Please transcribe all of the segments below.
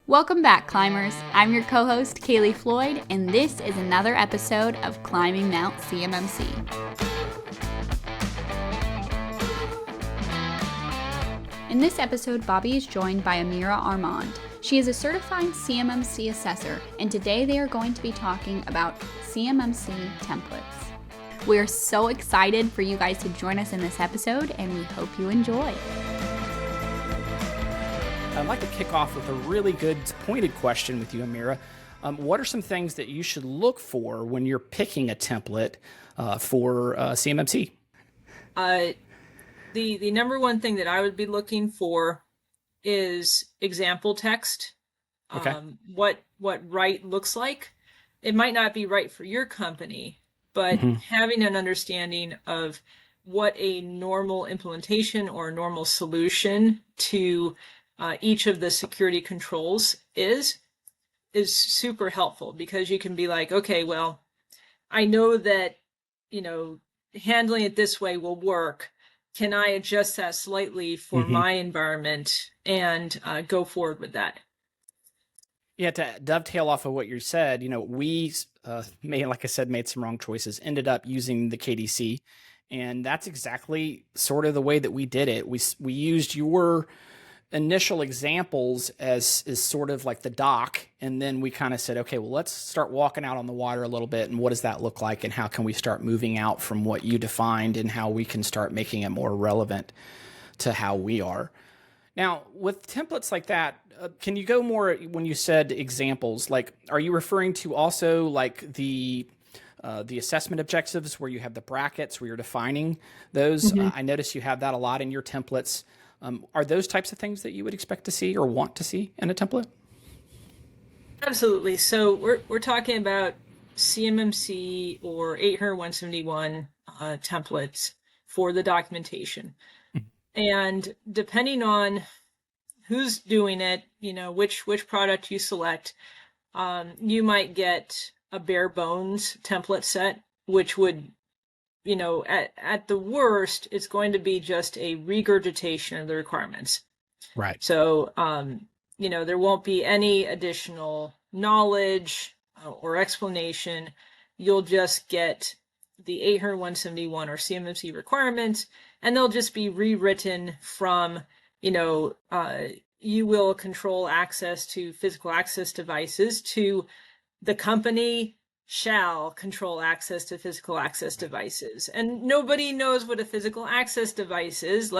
Welcome back, climbers. I'm your co-host, Kaylee Floyd, and this is another episode of Climbing Mount CMMC. In this episode, Bobby is joined by Amira Armond. She is a certified CMMC assessor, and today they are going to be talking about CMMC templates. We are so excited for you guys to join us in this episode, and we hope you enjoy. I'd like to kick off with a really good pointed question with you, Amira. What are some things that you should look for when you're picking a template for CMMC? The number one thing that I would be looking for is example text. Okay. What right looks like. It might not be right for your company, but having an understanding of what a normal implementation or a normal solution to each of the security controls is super helpful, because you can be like, okay, well, I know that, handling it this way will work. Can I adjust that slightly for my environment and go forward with that? Yeah, to dovetail off of what you said, we made some wrong choices, ended up using the KDC, and that's exactly sort of the way that we did it. We used your initial examples as sort of like the dock, and then we kind of said, okay, well, let's start walking out on the water a little bit, and what does that look like, and how can we start moving out from what you defined, and how we can start making it more relevant to how we are. Now, with templates like that, can you go more when you said examples? Like, are you referring to also like the assessment objectives where you have the brackets where you're defining those? I notice you have that a lot in your templates. Are those types of things that you would expect to see or want to see in a template? Absolutely. So we're talking about CMMC or 800-171 templates for the documentation. And depending on who's doing it, which product you select, you might get a bare bones template set, which would, at the worst, it's going to be just a regurgitation of the requirements. Right. So, there won't be any additional knowledge or explanation. You'll just get the 800-171 or CMMC requirements, and they'll just be rewritten from, you will control access to physical access devices to the company shall control access to physical access devices. And nobody knows what a physical access device is,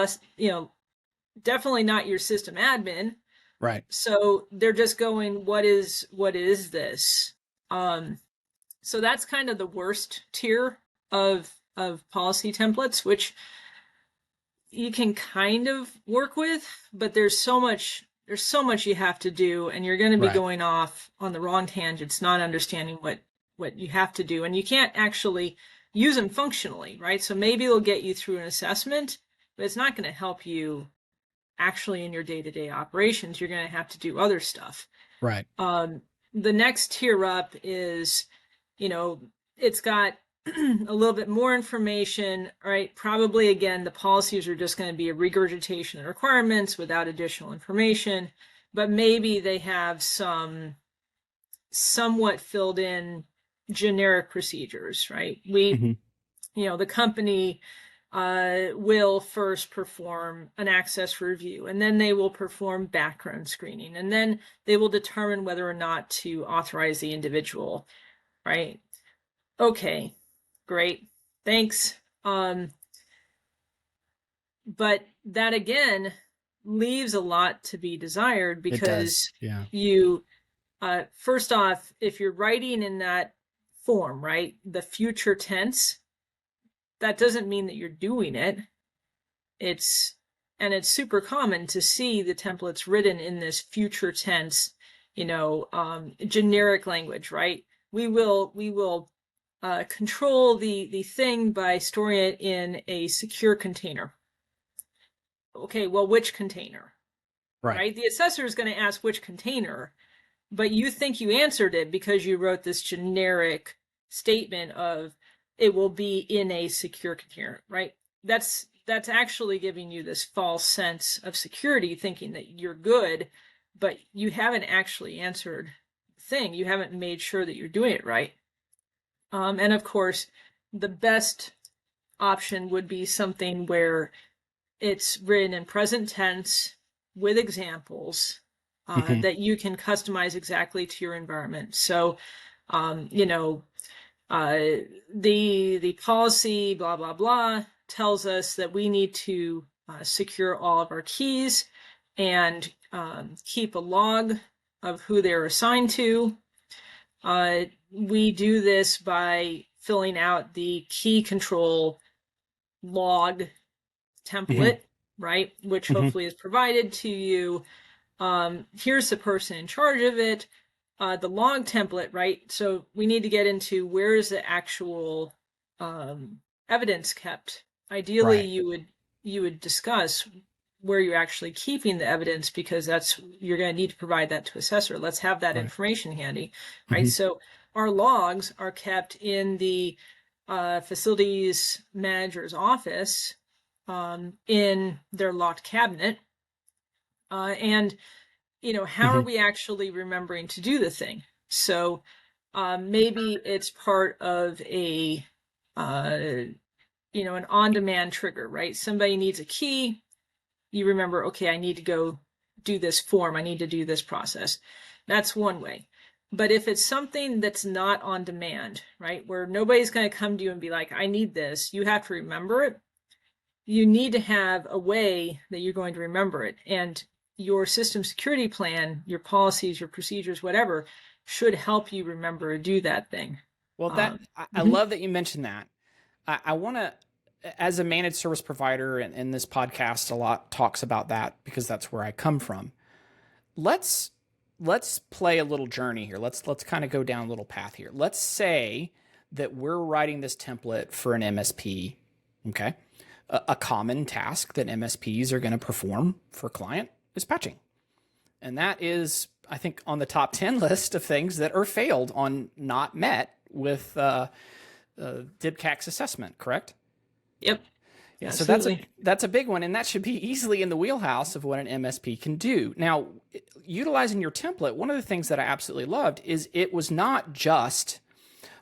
definitely not your system admin. Right. So they're just going, what is this? So that's kind of the worst tier of policy templates, which you can kind of work with, but there's so much you have to do, and you're going to be going off on the wrong tangents, not understanding what you have to do, and you can't actually use them functionally, right? So maybe it'll get you through an assessment, but it's not going to help you actually in your day-to-day operations. You're going to have to do other stuff. Right. The next tier up is, it's got a little bit more information, right? Probably, again, the policies are just going to be a regurgitation of requirements without additional information, but maybe they have some somewhat filled in generic procedures, right? The company will first perform an access review, and then they will perform background screening, and then they will determine whether or not to authorize the individual, right? Okay, great, thanks. But that again leaves a lot to be desired, because you, first off, if you're writing in that form, right, the future tense, that doesn't mean that you're doing it. It's super common to see the templates written in this future tense, generic language, right? We will control the thing by storing it in a secure container. Okay, well, which container? Right? The assessor is going to ask which container, but you think you answered it because you wrote this generic statement of it will be in a secure container, right? That's actually giving you this false sense of security, thinking that you're good but you haven't actually answered the thing. You haven't made sure that you're doing it right. And of course, the best option would be something where it's written in present tense with examples that you can customize exactly to your environment. So, the policy, blah, blah, blah, tells us that we need to secure all of our keys and keep a log of who they're assigned to. We do this by filling out the key control log template, right? Which hopefully is provided to you. Here's the person in charge of it. The log template, right? So we need to get into where is the actual evidence kept. Ideally, you would discuss where you're actually keeping the evidence, because you're going to need to provide that to assessor. Let's have that information handy, right? So our logs are kept in the facilities manager's office in their locked cabinet. And how are we actually remembering to do the thing? So maybe it's part of an on-demand trigger, right? Somebody needs a key. You remember, okay, I need to go do this form. I need to do this process. That's one way. But if it's something that's not on demand, right, where nobody's going to come to you and be like, I need this, you have to remember it. You need to have a way that you're going to remember it. And your system security plan, your policies, your procedures, whatever, should help you remember to do that thing. Well, I love that you mentioned that. I want to, as a managed service provider, and this podcast a lot talks about that because that's where I come from. Let's play a little journey here. Let's kind of go down a little path here. Let's say that we're writing this template for an MSP, okay? A common task that MSPs are going to perform for a client is patching. And that is, I think, on the top 10 list of things that are failed on, not met with DIBCAC's assessment, correct? Yep. Yeah, absolutely. So that's a big one, and that should be easily in the wheelhouse of what an MSP can do. Now, utilizing your template, one of the things that I absolutely loved is it was not just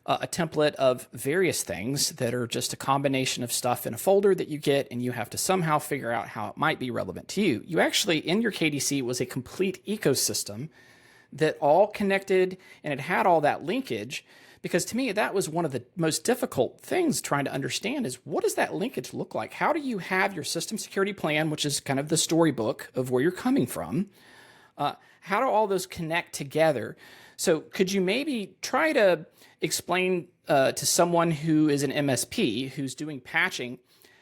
a template of various things that are just a combination of stuff in a folder that you get, and you have to somehow figure out how it might be relevant to you. You actually, in your KDC, was a complete ecosystem that all connected, and it had all that linkage. Because to me, that was one of the most difficult things trying to understand is, what does that linkage look like? How do you have your system security plan, which is kind of the storybook of where you're coming from? How do all those connect together? So could you maybe try to explain to someone who is an MSP who's doing patching,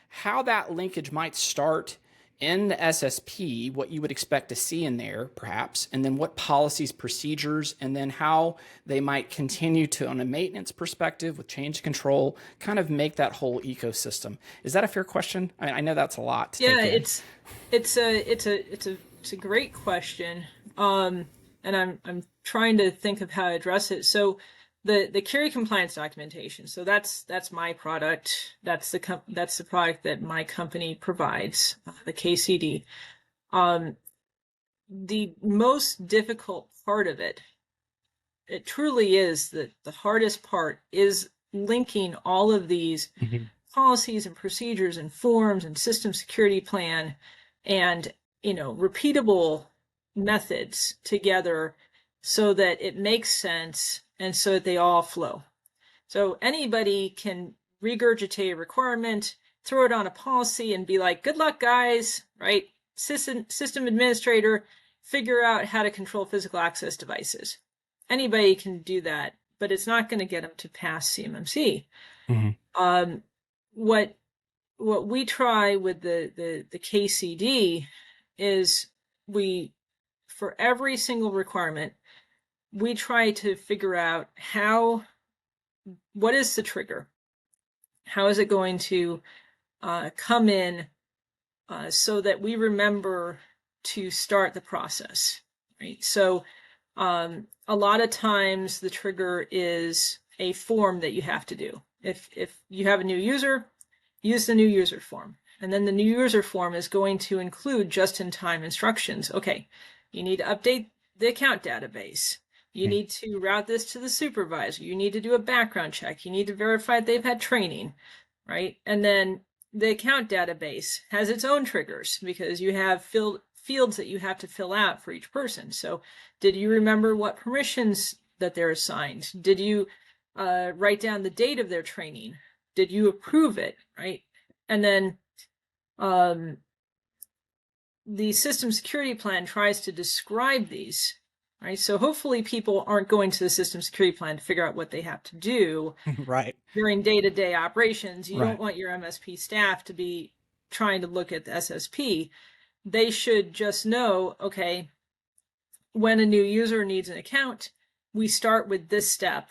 how that linkage might start in the SSP, what you would expect to see in there, perhaps, and then what policies, procedures, and then how they might continue to, on a maintenance perspective with change control, kind of make that whole ecosystem. Is that a fair question? I mean, I know that's a lot to take in. It's a great question, and I'm trying to think of how to address it. So the carry compliance documentation. So that's my product. That's the product that my company provides, the KCD. The most difficult part of it truly is the hardest part is linking all of these policies and procedures and forms and system security plan and repeatable methods together so that it makes sense and so that they all flow. So anybody can regurgitate a requirement, throw it on a policy, and be like, good luck, guys, right? System administrator, figure out how to control physical access devices. Anybody can do that, but it's not going to get them to pass CMMC. What we try with the KCD is for every single requirement, we try to figure out what is the trigger? How is it going to come in so that we remember to start the process, right? So a lot of times the trigger is a form that you have to do. If you have a new user, use the new user form. And then the new user form is going to include just-in-time instructions. Okay, you need to update the account database. You need to route this to the supervisor. You need to do a background check. You need to verify they've had training, right? And then the account database has its own triggers because you have fields that you have to fill out for each person. So did you remember what permissions that they're assigned? Did you write down the date of their training? Did you approve it, right? And then the system security plan tries to describe these, right? So hopefully people aren't going to the system security plan to figure out what they have to do Right. during day-to-day operations. You Right. don't want your MSP staff to be trying to look at the SSP. They should just know, okay, when a new user needs an account, we start with this step,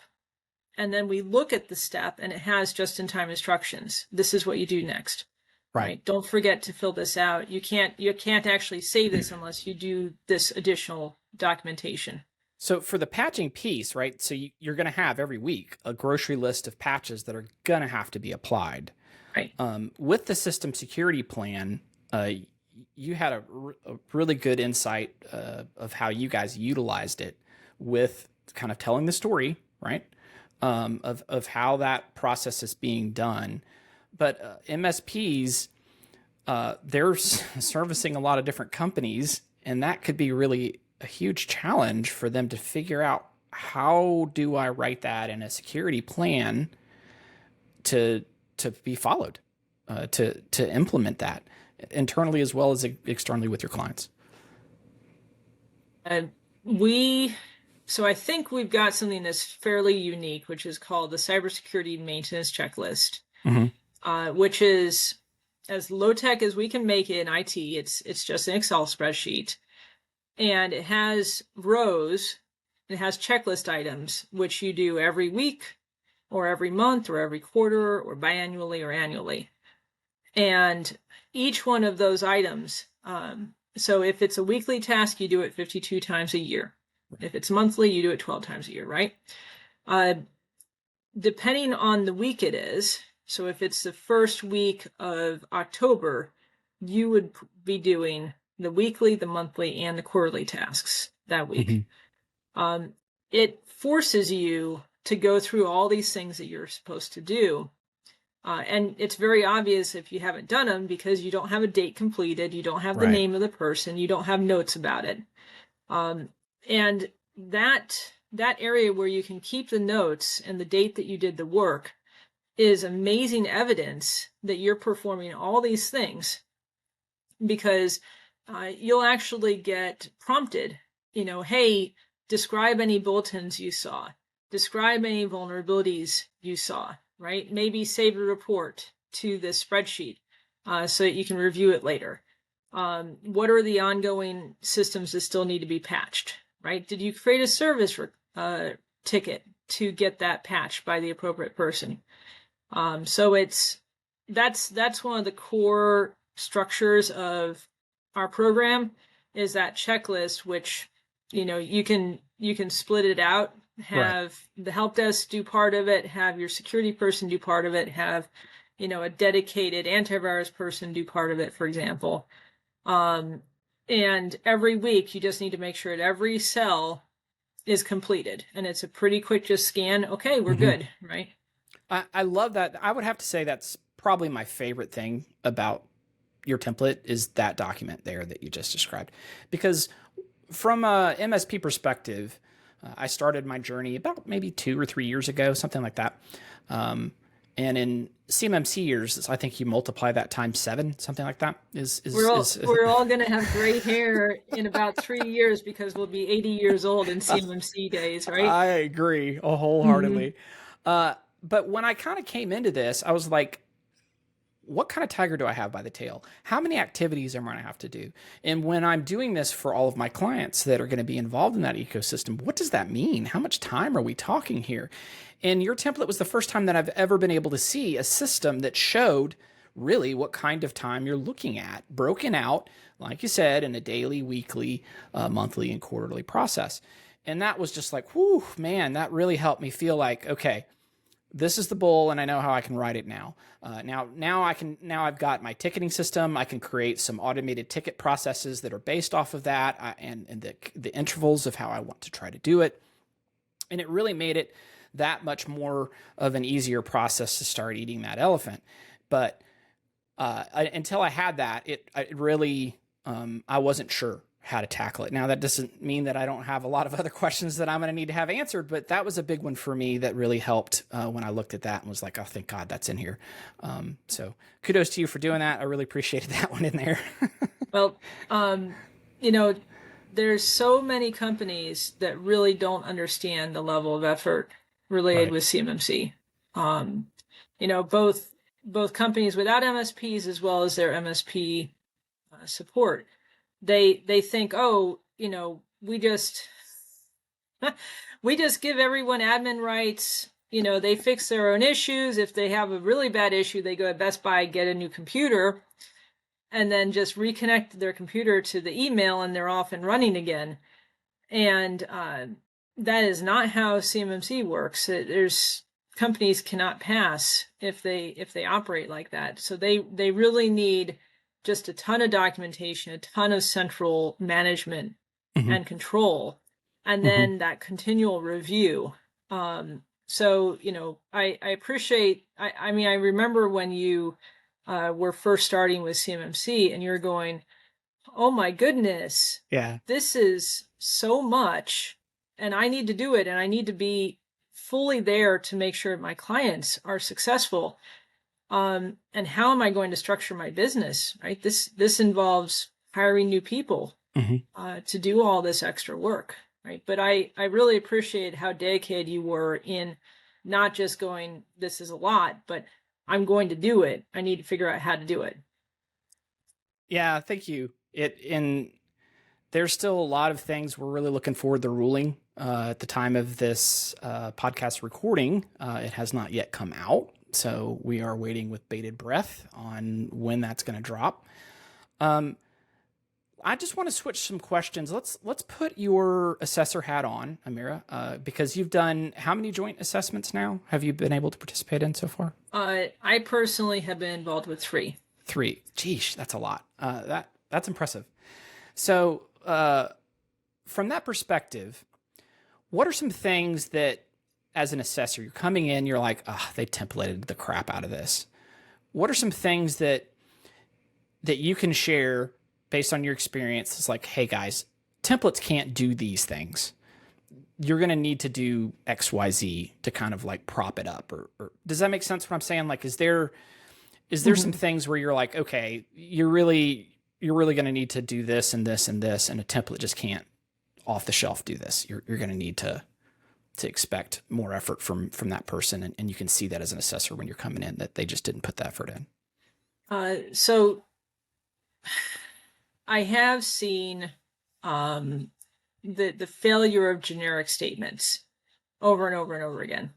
and then we look at the step and it has just-in-time instructions. This is what you do next. Right. Don't forget to fill this out. You can't actually save this unless you do this additional documentation. So for the patching piece, right? So you're going to have every week a grocery list of patches that are going to have to be applied. Right. With the system security plan, you had a really good insight of how you guys utilized it with kind of telling the story, right? Of how that process is being done. But MSPs, they're servicing a lot of different companies, and that could be really a huge challenge for them to figure out, how do I write that in a security plan to be followed, to implement that internally as well as externally with your clients. So I think we've got something that's fairly unique, which is called the Cybersecurity Maintenance Checklist, which is as low tech as we can make it in IT. It's just an Excel spreadsheet, and it has rows. It has checklist items, which you do every week or every month or every quarter or biannually or annually. And each one of those items, so if it's a weekly task, you do it 52 times a year. If it's monthly, you do it 12 times a year, right? Depending on the week it is, so if it's the first week of October, you would be doing the weekly, the monthly, and the quarterly tasks that week. It forces you to go through all these things that you're supposed to do. And it's very obvious if you haven't done them because you don't have a date completed, you don't have the name of the person, you don't have notes about it. And that area where you can keep the notes and the date that you did the work is amazing evidence that you're performing all these things, because you'll actually get prompted, hey, describe any bulletins you saw, describe any vulnerabilities you saw, right? Maybe save a report to this spreadsheet so that you can review it later. What are the ongoing systems that still need to be patched, right? Did you create a service ticket to get that patched by the appropriate person? So that's one of the core structures of our program, is that checklist, which you can split it out, have the help desk do part of it, have your security person do part of it, have a dedicated antivirus person do part of it, for example. And every week you just need to make sure that every cell is completed, and it's a pretty quick just scan. Okay, we're good, right? I love that. I would have to say that's probably my favorite thing about your template is that document there that you just described. Because from a MSP perspective, I started my journey about maybe 2 or 3 years ago, something like that. And in CMMC years, I think you multiply that times 7, something like that. We're all going to have gray hair in about 3 years because we'll be 80 years old in CMMC days, right? I agree wholeheartedly. But when I kind of came into this, I was like, what kind of tiger do I have by the tail? How many activities am I going to have to do? And when I'm doing this for all of my clients that are going to be involved in that ecosystem, what does that mean? How much time are we talking here? And your template was the first time that I've ever been able to see a system that showed really what kind of time you're looking at, broken out, like you said, in a daily, weekly, monthly, and quarterly process. And that was just like, whew, man, that really helped me feel like, okay, this is the bull, and I know how I can write it now. Now I've got my ticketing system. I can create some automated ticket processes that are based off of that, and the intervals of how I want to try to do it. And it really made it that much more of an easier process to start eating that elephant. But until I had that, it really, I wasn't sure how to tackle it. Now, that doesn't mean that I don't have a lot of other questions that I'm going to need to have answered, but that was a big one for me that really helped when I looked at that and was like, oh, thank God that's in here. So kudos to you for doing that. I really appreciated that one in there. Well, there's so many companies that really don't understand the level of effort related with CMMC. Both companies without MSPs as well as their MSP support. They think, we just give everyone admin rights. They fix their own issues. If they have a really bad issue, they go to Best Buy, get a new computer, and then just reconnect their computer to the email, and they're off and running again. And that is not how CMMC works. There's companies cannot pass if they operate like that. So they really need just a ton of documentation, a ton of central management and control, and then that continual review. So I appreciate. I remember when you were first starting with CMMC, and you're going, "Oh my goodness, this is so much, and I need to do it, and I need to be fully there to make sure my clients are successful. And how am I going to structure my business?" Right? This involves hiring new people to do all this extra work. Right? But I really appreciate how dedicated you were in not just going, this is a lot, but I'm going to do it. I need to figure out how to do it. Yeah, thank you. There's still a lot of things we're really looking forward to ruling. At the time of this podcast recording, it has not yet come out. So we are waiting with bated breath on when that's going to drop. I just want to switch some questions. Let's put your assessor hat on, Amira, because you've done how many joint assessments now have you been able to participate in so far? I personally have been involved with 3. 3. Geesh, that's a lot. That's impressive. So from that perspective, what are some things that, as an assessor, you're coming in, you're like, they templated the crap out of this. What are some things that you can share based on your experience? It's like, hey guys, templates can't do these things. You're going to need to do X, Y, Z to kind of like prop it up. Or does that make sense what I'm saying? Like, is there some things where you're like, okay, you're really going to need to do this and this and this, and a template just can't off the shelf do this. You're going to need to expect more effort from that person. And you can see that as an assessor when you're coming in, that they just didn't put the effort in. So I have seen the failure of generic statements over and over and over again.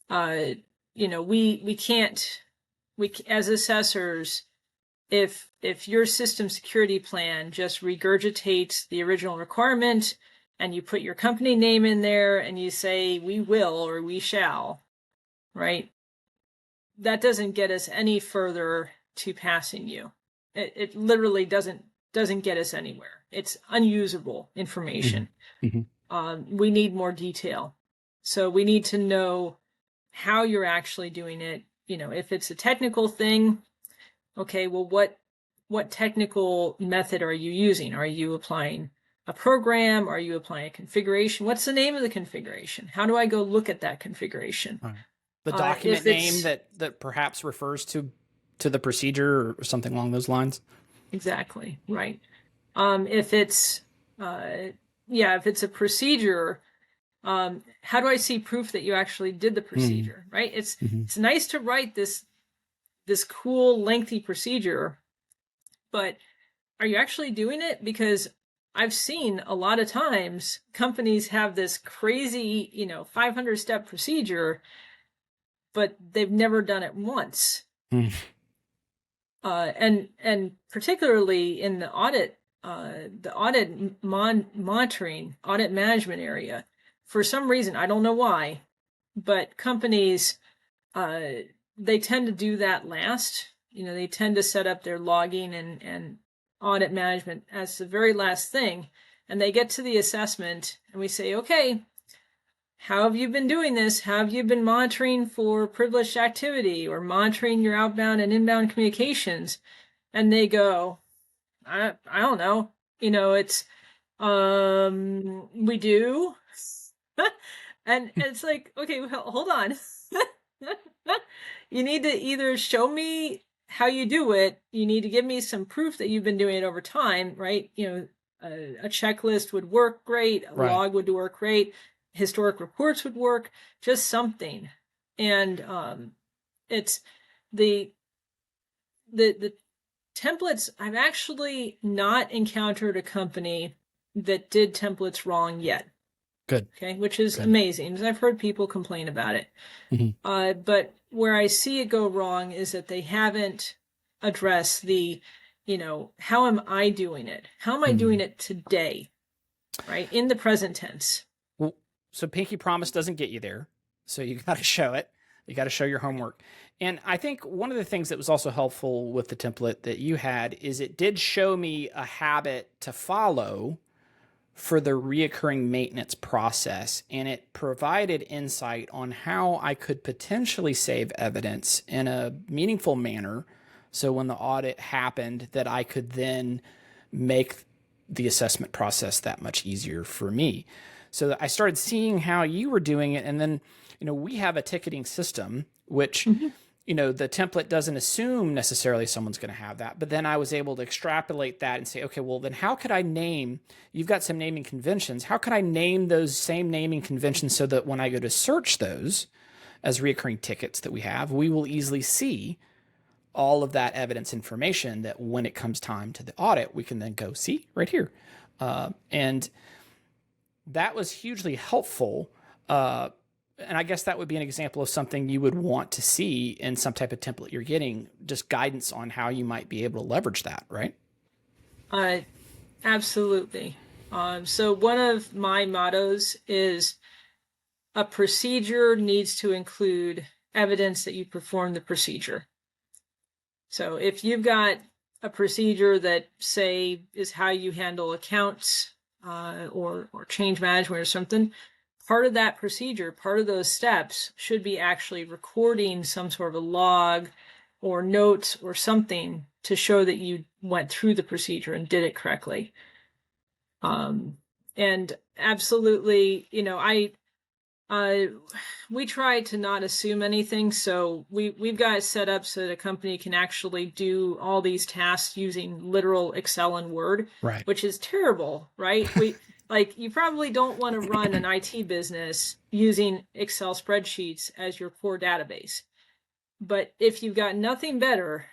We can't as assessors, if your system security plan just regurgitates the original requirement and you put your company name in there and you say we will or we shall, right? That doesn't get us any further to passing you. It literally doesn't get us anywhere. It's unusable information. We need more detail. So we need to know how you're actually doing it. If it's a technical thing, okay, well, what technical method are you using? Are you applying a program? Are you applying a configuration? What's the name of the configuration? How do I go look at that configuration? Right. The document name that perhaps refers to the procedure or something along those lines. Exactly. Right. If it's a procedure, how do I see proof that you actually did the procedure? Right. It's nice to write this cool, lengthy procedure, but are you actually doing it? Because I've seen a lot of times companies have this crazy, 500-step procedure, but they've never done it once. And particularly in the audit monitoring, audit management area, for some reason, I don't know why, but companies, they tend to do that last. They tend to set up their logging and audit management as the very last thing. And they get to the assessment and we say, okay, how have you been doing this? How have you been monitoring for privileged activity or monitoring your outbound and inbound communications? And they go, I don't know. It's, we do. And it's like, okay, well, hold on. You need to either show me how you do it. You need to give me some proof that you've been doing it over time, right? A checklist would work great. A log would work great. Historic reports would work. Just something. And it's the templates. I've actually not encountered a company that did templates wrong yet. Good. Okay, which is amazing, because I've heard people complain about it. Mm-hmm. But where I see it go wrong is that they haven't addressed the, how am I doing it? How am I doing it today? Right? In the present tense. Well, so pinky promise doesn't get you there. So you got to show it. You got to show your homework. And I think one of the things that was also helpful with the template that you had is it did show me a habit to follow for the reoccurring maintenance process. And it provided insight on how I could potentially save evidence in a meaningful manner. So when the audit happened, that I could then make the assessment process that much easier for me. So I started seeing how you were doing it. And then, we have a ticketing system, which, the template doesn't assume necessarily someone's going to have that. But then I was able to extrapolate that and say, okay, well, then how could I name, you've got some naming conventions. How could I name those same naming conventions so that when I go to search those as reoccurring tickets that we have, we will easily see all of that evidence information that when it comes time to the audit, we can then go see right here. And that was hugely helpful. And I guess that would be an example of something you would want to see in some type of template you're getting, just guidance on how you might be able to leverage that, right? Absolutely. So one of my mottos is a procedure needs to include evidence that you perform the procedure. So if you've got a procedure that, say, is how you handle accounts or change management or something, part of that procedure, part of those steps should be actually recording some sort of a log or notes or something to show that you went through the procedure and did it correctly. And absolutely, we try to not assume anything. So we've got it set up so that a company can actually do all these tasks using literal Excel and Word, right, which is terrible, right? You probably don't want to run an IT business using Excel spreadsheets as your core database. But if you've got nothing better,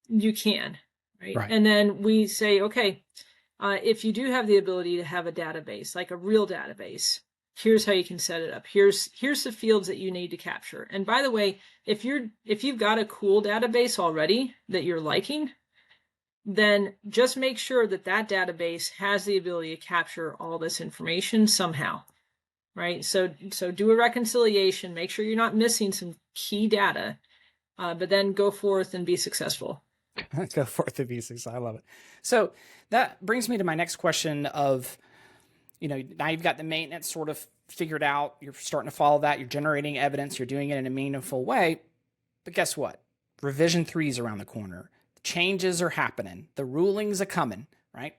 you can, right? And then we say, okay, if you do have the ability to have a database, like a real database, here's how you can set it up. Here's the fields that you need to capture. And by the way, if you've got a cool database already that you're liking, then just make sure that database has the ability to capture all this information somehow, right? So do a reconciliation, make sure you're not missing some key data, but then go forth and be successful. Go forth and be successful. I love it. So that brings me to my next question of, now you've got the maintenance sort of figured out, you're starting to follow that, you're generating evidence, you're doing it in a meaningful way, but guess what? Revision 3 is around the corner. Changes are happening. The rulings are coming, right?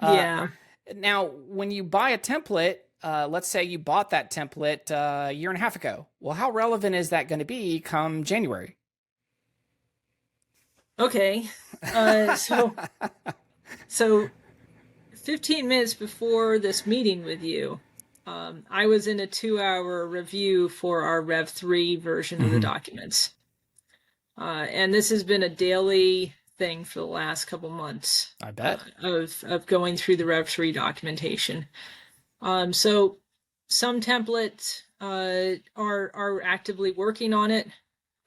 Yeah. Now, when you buy a template, let's say you bought that template a year and a half ago. Well, how relevant is that going to be come January? Okay. So 15 minutes before this meeting with you, I was in a 2-hour review for our Rev 3 version of the documents. And this has been a daily thing for the last couple months. I bet. Of going through the Rev 3 documentation. So some templates are actively working on it.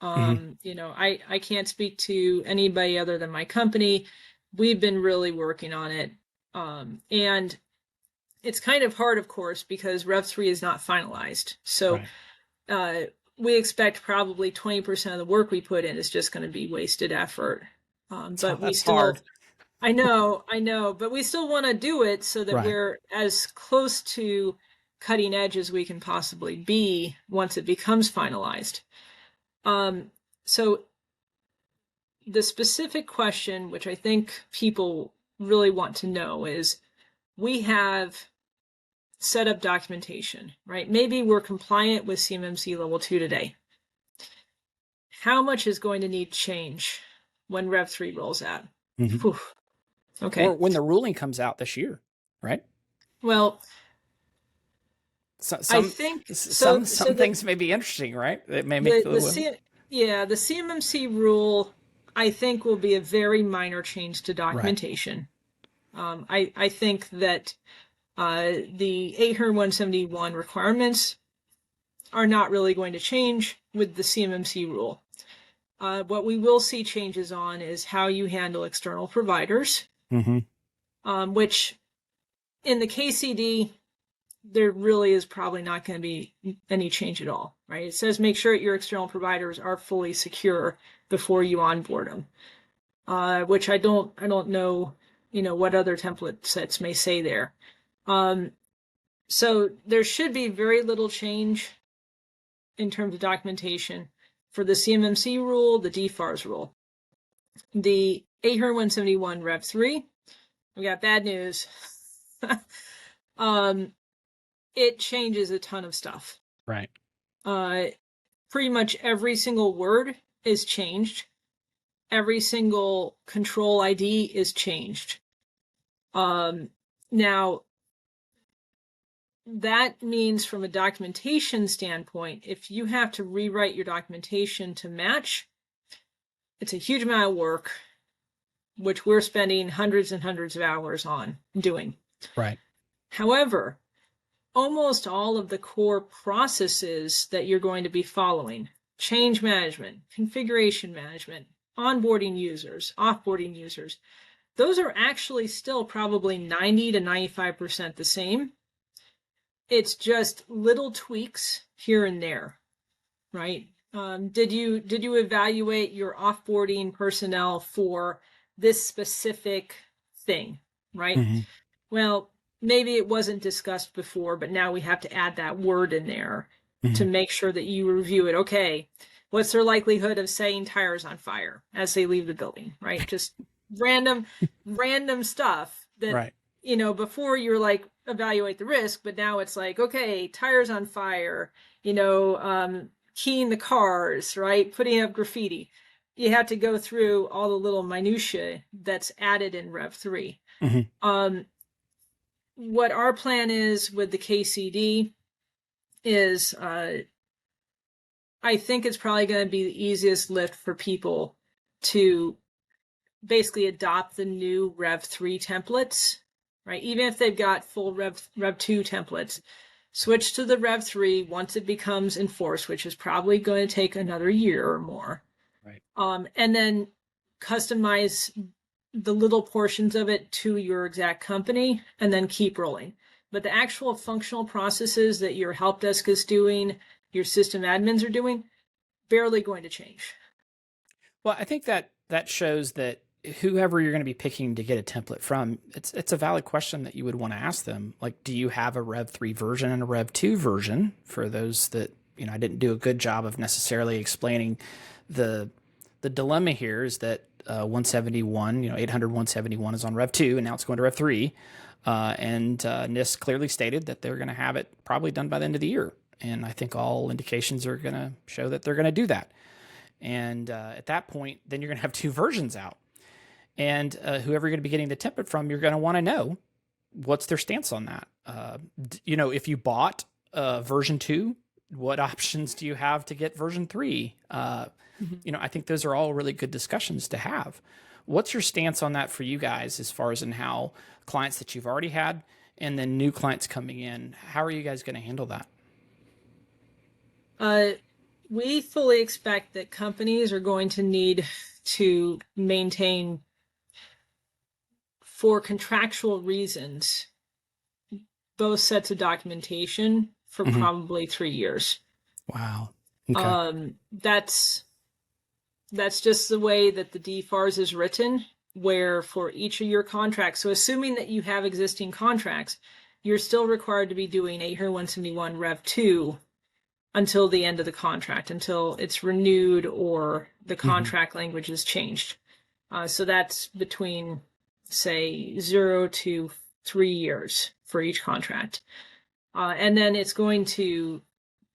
I can't speak to anybody other than my company. We've been really working on it. And it's kind of hard, of course, because Rev 3 is not finalized. So we expect probably 20% of the work we put in is just going to be wasted effort. But we That's still, hard. I know, but we still want to do it so that Right. we're as close to cutting edge as we can possibly be once it becomes finalized. So the specific question, which I think people really want to know, is we have set up documentation, right? Maybe we're compliant with CMMC level 2 today. How much is going to need change when Rev 3 rolls out? Mm-hmm. Okay. Or when the ruling comes out this year, right? Well, So, I some think some so. some things may be interesting, right? It may make The CMMC rule, I think, will be a very minor change to right. documentation. I think that the 800-171 requirements are not really going to change with the CMMC rule. What we will see changes on is how you handle external providers, which in the KCD, there really is probably not going to be any change at all, right? It says make sure your external providers are fully secure before you onboard them, which I don't know, what other template sets may say there. So there should be very little change in terms of documentation for the CMMC rule, the DFARS rule. The 800-171 Rev 3, we got bad news. It changes a ton of stuff. Right. Pretty much every single word is changed. Every single control ID is changed. Now, that means from a documentation standpoint, if you have to rewrite your documentation to match, it's a huge amount of work, which we're spending hundreds and hundreds of hours on doing. Right. However, almost all of the core processes that you're going to be following, change management, configuration management, onboarding users, offboarding users, those are actually still probably 90 to 95% the same. It's just little tweaks here and there, right? Did you evaluate your offboarding personnel for this specific thing, right? Mm-hmm. Well, maybe it wasn't discussed before, but now we have to add that word in there to make sure that you review it. Okay, what's their likelihood of setting tires on fire as they leave the building, right? Just random stuff that, right. Before you're like, evaluate the risk, but now it's like, okay, tires on fire, keying the cars, right? Putting up graffiti. You have to go through all the little minutiae that's added in Rev 3. What our plan is with the KCD is I think it's probably going to be the easiest lift for people to basically adopt the new Rev 3 templates, right? Even if they've got full Rev 2 templates, switch to the Rev 3 once it becomes enforced, which is probably going to take another year or more. Right. And then customize the little portions of it to your exact company and then keep rolling. But the actual functional processes that your help desk is doing, your system admins are doing, barely going to change. Well, I think that shows that whoever you're going to be picking to get a template from, it's a valid question that you would want to ask them. Like, do you have a Rev 3 version and a Rev 2 version? For those that, I didn't do a good job of necessarily explaining the dilemma here is that 171, 800-171 is on Rev 2 and now it's going to Rev 3. And NIST clearly stated that they're going to have it probably done by the end of the year. And I think all indications are going to show that they're going to do that. And at that point, then you're going to have two versions out. And whoever you're going to be getting the template from, you're going to want to know what's their stance on that. If you bought version 2, what options do you have to get version 3? I think those are all really good discussions to have. What's your stance on that for you guys as far as in how clients that you've already had and then new clients coming in, how are you guys going to handle that? We fully expect that companies are going to need to maintain, for contractual reasons, both sets of documentation for probably 3 years. Wow. Okay. That's just the way that the DFARS is written, where for each of your contracts, so assuming that you have existing contracts, you're still required to be doing 80171 Rev 2 until the end of the contract, until it's renewed or the contract language is changed. So that's between, say, 0 to 3 years for each contract. And then it's going to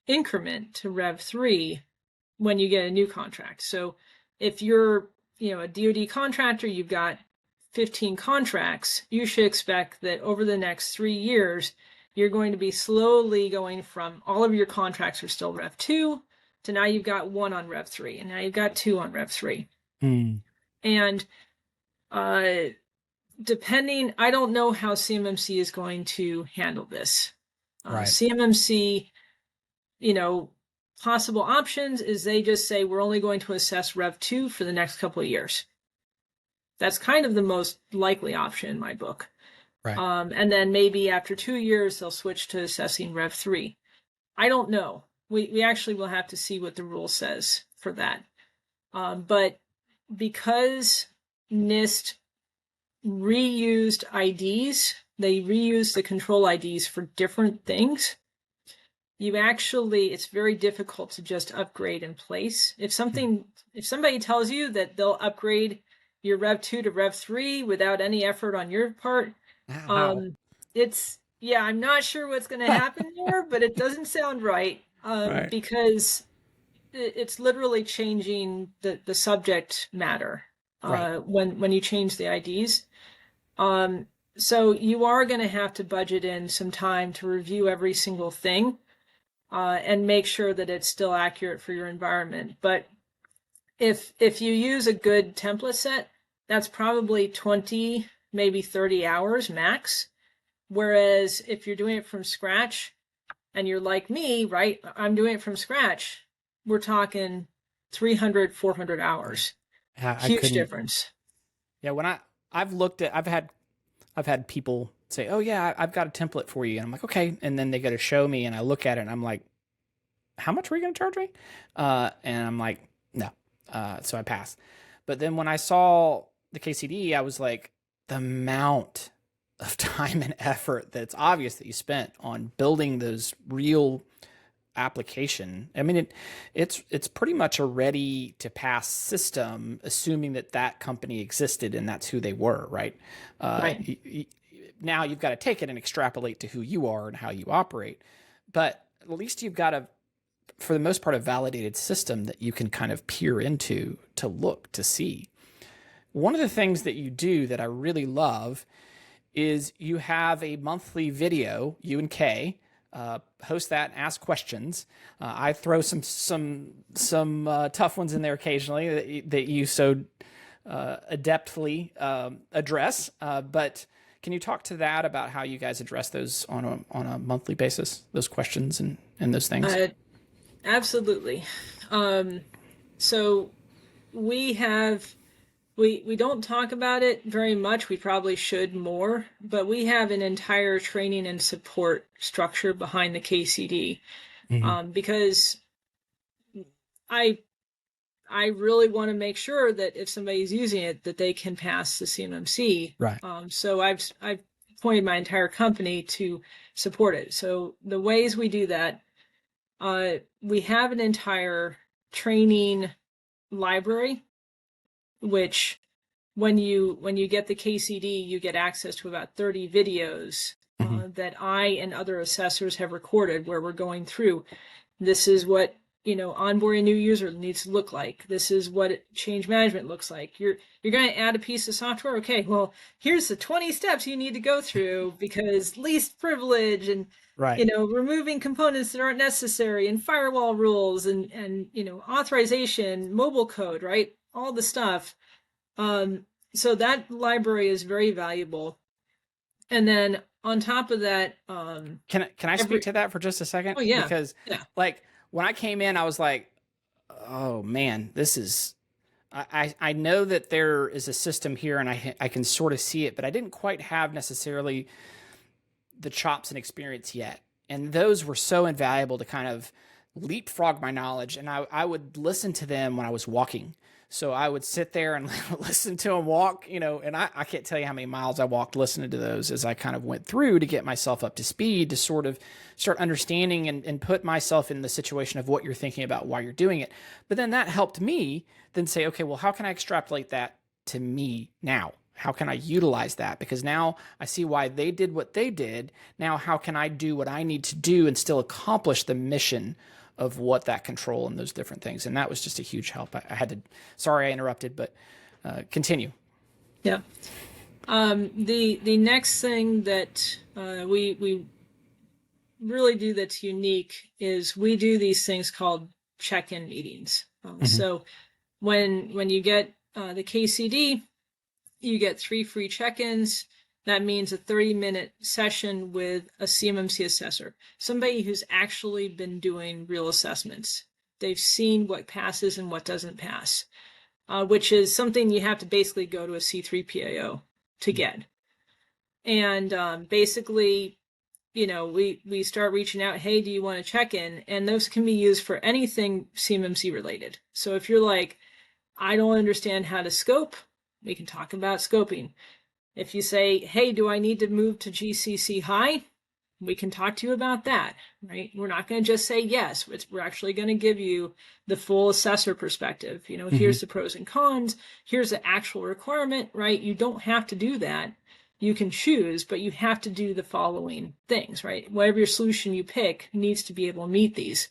increment to Rev 3 when you get a new contract. So if you're, a DoD contractor, you've got 15 contracts, you should expect that over the next 3 years, you're going to be slowly going from all of your contracts are still Rev 2 to now you've got 1 on Rev 3, and now you've got 2 on Rev 3. And depending, I don't know how CMMC is going to handle this. Right. CMMC, possible options is they just say we're only going to assess Rev 2 for the next couple of years. That's kind of the most likely option in my book. Right. And then maybe after 2 years, they'll switch to assessing Rev 3. I don't know. We actually will have to see what the rule says for that. But because NIST reused IDs, they reused the control IDs for different things. It's very difficult to just upgrade in place. If somebody tells you that they'll upgrade your Rev 2 to Rev 3 without any effort on your part, I'm not sure what's going to happen there, but it doesn't sound right, because it's literally changing the subject matter when you change the IDs. So you are going to have to budget in some time to review every single thing. And make sure that it's still accurate for your environment. But if you use a good template set, that's probably 20, maybe 30 hours max. Whereas if you're doing it from scratch and you're like me, right, I'm doing it from scratch, we're talking 300, 400 hours. Huge difference. Yeah, when I've had people say, "Oh yeah, I've got a template for you," and I'm like, "Okay," and then they got to show me, and I look at it, and I'm like, "How much were you going to charge me?" And I'm like, "No," so I passed. But then when I saw the KCD, I was like, the amount of time and effort that's obvious that you spent on building those real application. I mean, it's pretty much a ready to pass system, assuming that company existed and that's who they were, right? Right. Now you've got to take it and extrapolate to who you are and how you operate. But at least you've got for the most part, a validated system that you can kind of peer into to look to see. One of the things that you do that I really love is you have a monthly video, you and Kay, host that and ask questions. I throw some tough ones in there occasionally that you so adeptly address. But can you talk to that about how you guys address those on a monthly basis, those questions and those things? Absolutely. So we don't talk about it very much. We probably should more, but we have an entire training and support structure behind the KCD, because I really want to make sure that if somebody's using it, that they can pass the CMMC. Right. So I've pointed my entire company to support it. So the ways we do that, we have an entire training library, which when you get the KCD, you get access to about 30 videos that I and other assessors have recorded where we're going through. This is what onboarding a new user needs to look like. This is what change management looks like. You're going to add a piece of software. Okay, well, here's the 20 steps you need to go through because least privilege and removing components that aren't necessary and firewall rules and authorization, mobile code, right? All the stuff. So that library is very valuable. And then on top of that, can I speak to that for just a second? Oh yeah. Because like when I came in, I was like, oh man, this is, I know that there is a system here and I can sort of see it, but I didn't quite have necessarily the chops and experience yet. And those were so invaluable to kind of leapfrog my knowledge, and I would listen to them when I was walking. So I would sit there and listen to them walk, and I can't tell you how many miles I walked listening to those as I kind of went through to get myself up to speed, to sort of start understanding and put myself in the situation of what you're thinking about while you're doing it. But then that helped me then say, okay, well, how can I extrapolate that to me now? How can I utilize that? Because now I see why they did what they did. Now, how can I do what I need to do and still accomplish the mission of what that control and those different things? And that was just a huge help. I had to, sorry I interrupted, but continue. Yeah. The next thing that we really do that's unique is we do these things called check-in meetings. So when you get the KCD, you get 3 free check-ins. That means a 30-minute session with a CMMC assessor, somebody who's actually been doing real assessments. They've seen what passes and what doesn't pass, which is something you have to basically go to a C3PAO to get. And basically, we start reaching out, hey, do you want to check in? And those can be used for anything CMMC related. So if you're like, I don't understand how to scope, we can talk about scoping. If you say, hey, do I need to move to GCC high? We can talk to you about that, right? We're not going to just say yes. We're actually going to give you the full assessor perspective. Here's the pros and cons. Here's the actual requirement, right? You don't have to do that. You can choose, but you have to do the following things, right? Whatever your solution you pick needs to be able to meet these.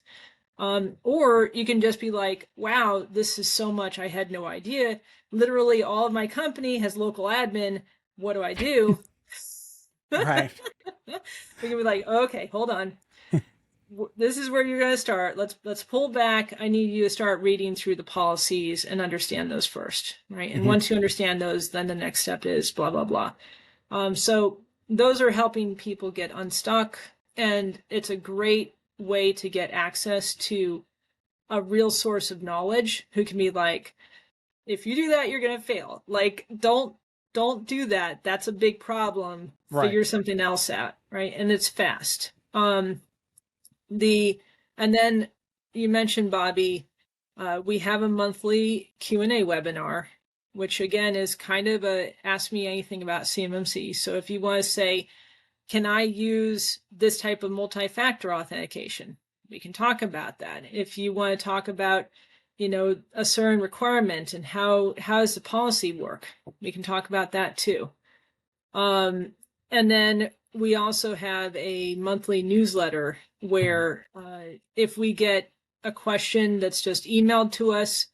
Or you can just be like, wow, this is so much. I had no idea. Literally all of my company has local admin. What do I do? Right. We can be like, okay, hold on. This is where you're going to start. Let's pull back. I need you to start reading through the policies and understand those first, right? And once you understand those, then the next step is blah, blah, blah. So those are helping people get unstuck, and it's a great way to get access to a real source of knowledge who can be like, if you do that, you're going to fail. Like, don't do that. That's a big problem. Right. Figure something else out, right? And it's fast. And then you mentioned, Bobby, we have a monthly Q&A webinar, which again is kind of a ask me anything about CMMC. So if you want to say, can I use this type of multi-factor authentication? We can talk about that. If you want to talk about, a certain requirement and how does the policy work, we can talk about that too. And then we also have a monthly newsletter where if we get a question that's just emailed to us,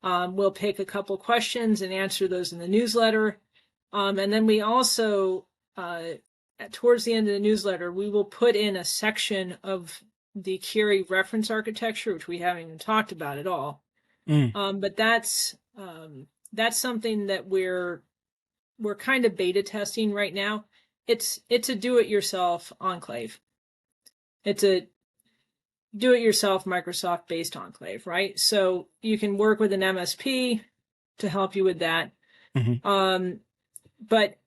we'll pick a couple questions and answer those in the newsletter. And then we also, towards the end of the newsletter, we will put in a section of the Curie reference architecture, which we haven't even talked about at all. But that's something that we're kind of beta testing right now. It's a do-it-yourself enclave. It's a do-it-yourself Microsoft-based enclave, right? So you can work with an MSP to help you with that. But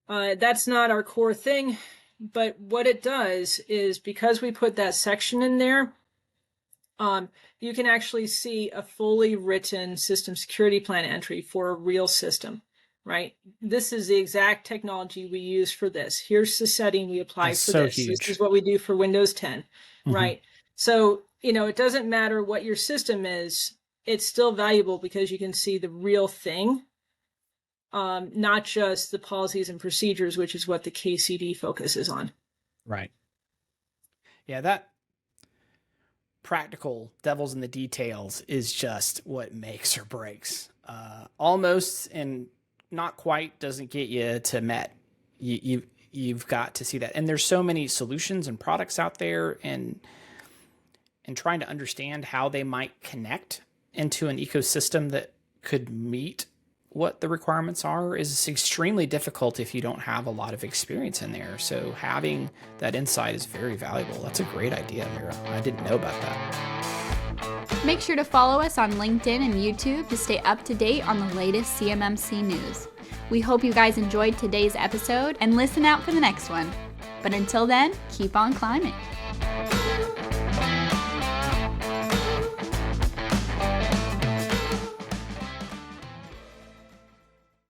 that's not our core thing. But what it does is, because we put that section in there, you can actually see a fully written system security plan entry for a real system, right? This is the exact technology we use for this. Here's the setting we apply That's for so this. huge. This is what we do for Windows 10, right? So, it doesn't matter what your system is. It's still valuable because you can see the real thing, not just the policies and procedures, which is what the KCD focuses on. Right. Yeah, that practical devil's in the details is just what makes or breaks. Almost and not quite doesn't get you to Met. You've got to see that. And there's so many solutions and products out there, and trying to understand how they might connect into an ecosystem that could meet what the requirements are is extremely difficult if you don't have a lot of experience in there. So having that insight is very valuable. That's a great idea, Amira. I didn't know about that. Make sure to follow us on LinkedIn and YouTube to stay up to date on the latest CMMC news. We hope you guys enjoyed today's episode and listen out for the next one. But until then, keep on climbing.